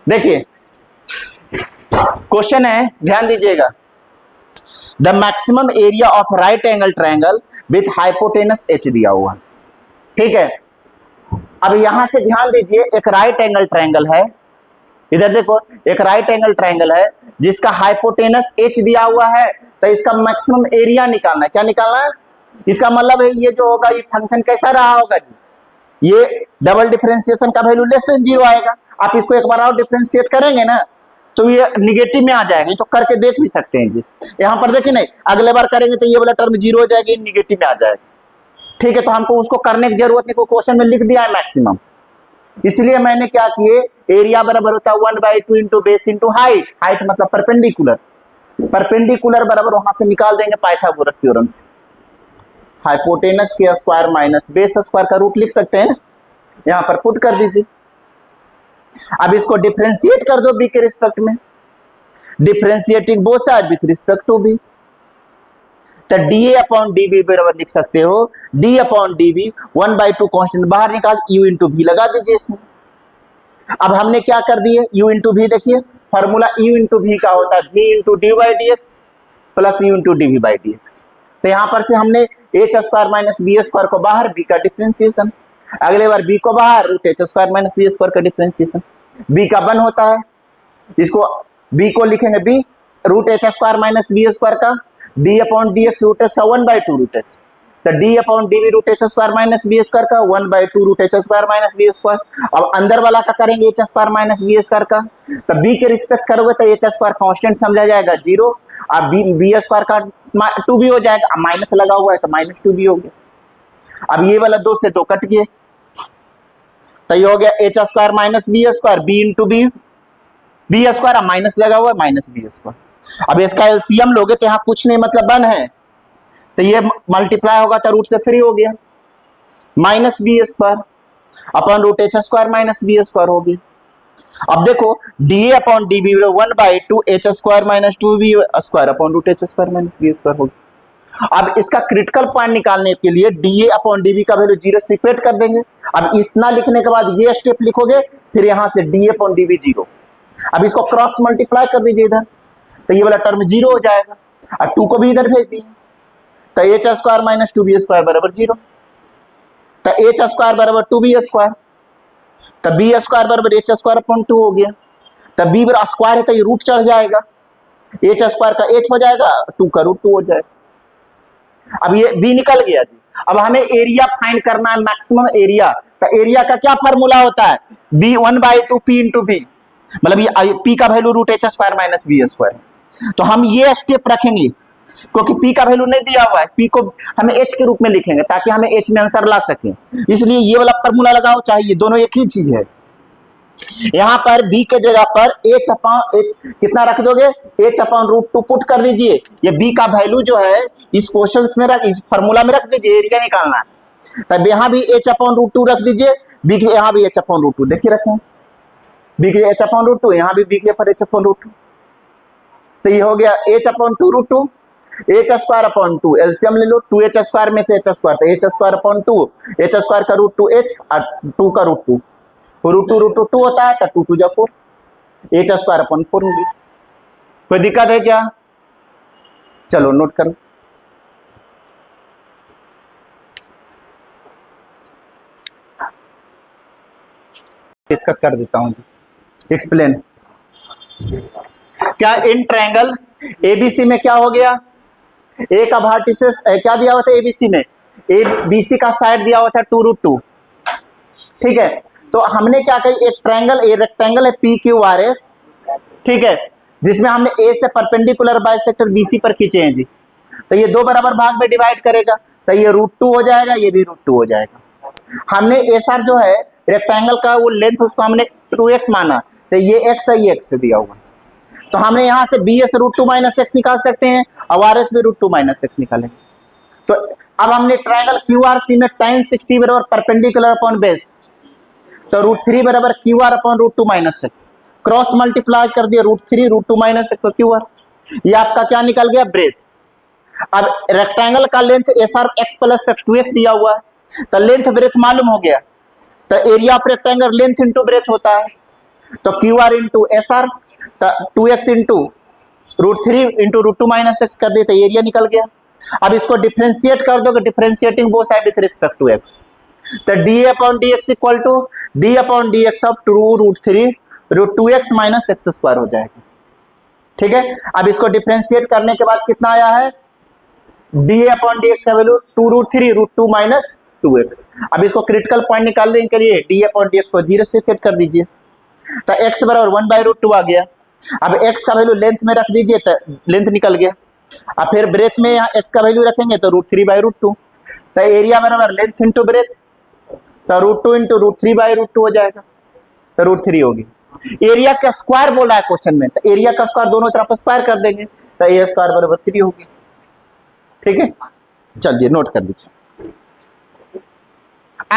देखिए क्वेश्चन है, ध्यान दीजिएगा। The maximum area of right angle triangle with hypotenuse H दिया हुआ, ठीक है। अब यहां से ध्यान दीजिए, एक राइट एंगल ट्रायंगल है, इधर देखो एक राइट एंगल ट्रायंगल है जिसका हाइपोटेनस एच दिया हुआ है, तो इसका मैक्सिमम एरिया निकालना है। क्या निकालना है? इसका मतलब है ये जो होगा, ये फंक्शन कैसा रहा होगा जी, ये डबल डिफरेंशिएशन का वैल्यू लेस देन 0 आएगा। आप इसको एक बार और डिफरेंशिएट करेंगे ना तो ये निगेटिव में आ जाएगा। ये तो करके देख भी सकते हैं जी, यहां पर देखिए नहीं, अगले बार करेंगे तो ये वाला टर्म 0 हो जाएगी, निगेटिव में आ जाएगा, ठीक है। तो हमको उसको करने की जरूरत नहीं, को क्वेश्चन में लिख दिया है मैक्सिमम, इसलिए मैंने क्या किए, एरिया बराबर होता है 1/2 into base into height, height मतलब परपेंडिकुलर, परपेंडिकुलर बराबर वहां से निकाल देंगे पाइथागोरस थ्योरम से, हाइपोटेनस के स्क्वायर माइनस बेस स्क्वायर का रूट लिख सकते हैं, यहां पर पुट कर दीजिए। अब इसको डिफरेंशिएट कर दो बी के रिस्पेक्ट में, differentiating both side with respect to B, तो dA अपॉन dB बराबर लिख सकते हो d अपॉन dB 1/2 कांस्टेंट बाहर निकाल, u इंटू v लगा दीजिए इसमें। अब हमने क्या कर दिए, u इंटू v, देखिए फॉर्मूला u इंटू v का होता है v into D by D X plus u into D V by D X. तो यहां पर से हमने h square minus B square को बाहर, b का डिफरेंशिएशन, अगले बार b को बाहर, root h square minus B square का डिफरेंशिएशन, b का 1 होता है, इसको b को लिखेंगे b root h square minus B square का d upon D X root H का 1/2 रूट एच, तो d upon D V root H square minus B square का 1/2 root H square minus B square. अब अंदर वाला का करेंगे h square minus B square का, तो b के रिस्पेक्ट करोगे तो h स्क्वायर कांस्टेंट समझा जाएगा 0, और बी स्क्वायर का 2b हो जाएगा, माइनस लगा हुआ है तो माइनस 2b हो गया। अब ये वाला 2 से 2 कट गए, तो ये हो गया h square minus B square, b into B square, minus लगा हुआ है माइनस बी स्क्वायर। अब इसका एलसीएम लोगे तो यहाँ कुछ नहीं मतलब 1 है, तो ये मल्टीप्लाई होगा तो रूट से फ्री हो गया, minus B square upon root H square minus B square हो गया। अब देखो D upon D B 1/2 H square minus 2b square upon root H square minus B square हो गया। अब इसका क्रिटिकल पॉइंट निकालने के लिए डी अपॉन डी बी का वैल्यू 0 से इक्वेट कर देंगे। अब इतना लिखने के बाद ये स्टेप लिखोगे, फिर यहां से डी अपॉन डी बी 0, अब इसको क्रॉस मल्टीप्लाई कर दीजिए इधर, तो ये वाला टर्म 0 हो जाएगा, और 2 को भी इधर भेज दिए, तो H square minus 2b square बराबर 0, तो एच स्क्वायर बराबर 2b स्क्वायर, तो b स्क्वायर बराबर एच स्क्वायर अपॉन 2 हो गया, तो b बराबर स्क्वायर है तो ये रूट चढ़ जाएगा, एच स्क्वायर का h हो जाएगा, 2 का रूट 2 हो जाएगा। अब ये b निकल गया जी। अब हमें एरिया फाइंड करना है, मैक्सिमम एरिया, तो एरिया का क्या फॉर्मूला होता है, b 1/2 p इंटू b, मतलब ये p का value root H square minus B square. तो हम ये स्टेप रखेंगे क्योंकि p का वैल्यू नहीं दिया हुआ है, p को हमें h के रूप में लिखेंगे ताकि हमें h में आंसर ला सके, इसलिए ये वाला फॉर्मूला लगाओ, चाहे ये दोनों एक ही चीज है। यहां पर b के जगह पर h अपॉन कितना रख दोगे, h अपॉन रूट 2 पुट कर दीजिए, ये b का वैल्यू जो है इस क्वेश्चन में इस फॉर्मूला में रख दीजिए, एरिया निकालना है, तब यहां भी h अपॉन रूट 2 रख दीजिए, b के यहां भी h अपॉन रूट 2, देखिए रखें b के h अपॉन रूट 2, यहां भी b के पर h अपॉन रूट 2, तो ये हो गया h upon 2 root 2, H square upon 2, LCM ले लो, 2h स्क्वायर में से h स्क्वायर, तो h square upon 2, h square का रूट 2h और 2 का रूट 2, रूट 2 होता है, तो 2 2 4, h स्क्वायर अपॉन 4 होगी। कोई दिक्कत है क्या? चलो नोट करो, डिस्कस कर देता हूं जी, एक्सप्लेन। क्या इन ट्रायंगल एबीसी में क्या हो गया, ए का वर्टिसेस क्या दिया हुआ था एबीसी में, एबीसी का साइड दिया हुआ था 2 रूट 2, ठीक है। तो हमने क्या कही, एक ट्रायंगल, ए रेक्टेंगल है पी क्यू आर एस, ठीक है, जिसमें हमने ए से परपेंडिकुलर बाइसेक्टर बीसी पर खींचे हैं जी, तो ये 2 बराबर भाग में डिवाइड करेगा, तो ये रूट 2 हो जाएगा, ये भी रूट 2 हो जाएगा। हमने एसआर जो है रेक्टेंगल का वो लेंथ उसको हमने 2x माना, तो ये x है, ये x से दिया हुआ, तो हमने यहां से bs रूट 2 माइनस एक्स निकाल सकते हैं, और आरएस भी रूट 2 माइनस एक्स निकालेंगे। तो अब हमने ट्रायंगल क्यूआरसी में tan 60 बराबर परपेंडिकुलर अपॉन बेस, तो रूट 3 बराबर QR upon root 2 minus X, cross multiply कर दिया, root 3 root 2 minus X QR, ये आपका क्या निकल गया, ब्रेथ। अब रेक्टेंगल का length S R X plus X 2x दिया हुआ है, तो लेंथ ब्रेथ मालूम हो गया, तो area of rectangle length into breadth होता है, तो Q R into S R, तो 2x into √3 into √2 minus x कर दिए तो एरिया निकल गया। अब इसको डिफ्रेंशिएट कर दो, differentiating both side with respect to X, तो D upon D X equal to D upon D X of 2√3 √2x minus X square हो जाएगा। ठीक है, अब इसको डिफ्रेंशिएट करने के बाद कितना आया है, डी अपॉन डी एक्स का वैल्यू 2√3 √2 माइनस 2x। अब इसको क्रिटिकल पॉइंट निकालने के लिए डी अपॉन डी एक्स को 0 से सेट कर दीजिए, तो x बराबर 1/√2 आ गया। अब x का वैल्यू लेंथ में रख दीजिए तो लेंथ निकल गया। अब फिर ब्रेथ में यहाँ x का वैल्यू रखेंगे तो √3/√2, तो एरिया बराबर लेंथ इंटू ब्रेथ, तो √2 इंटू √3/√2 हो जाएगा, तो √3 होगी। एरिया का स्क्वायर बोल रहा है क्वेश्चन में, तो एरिया का स्क्वायर दोनों तरफ स्क्वायर कर देंगे, तो a² बराबर 3 होगी। ठीक है, चलिए नोट कर लीजिए।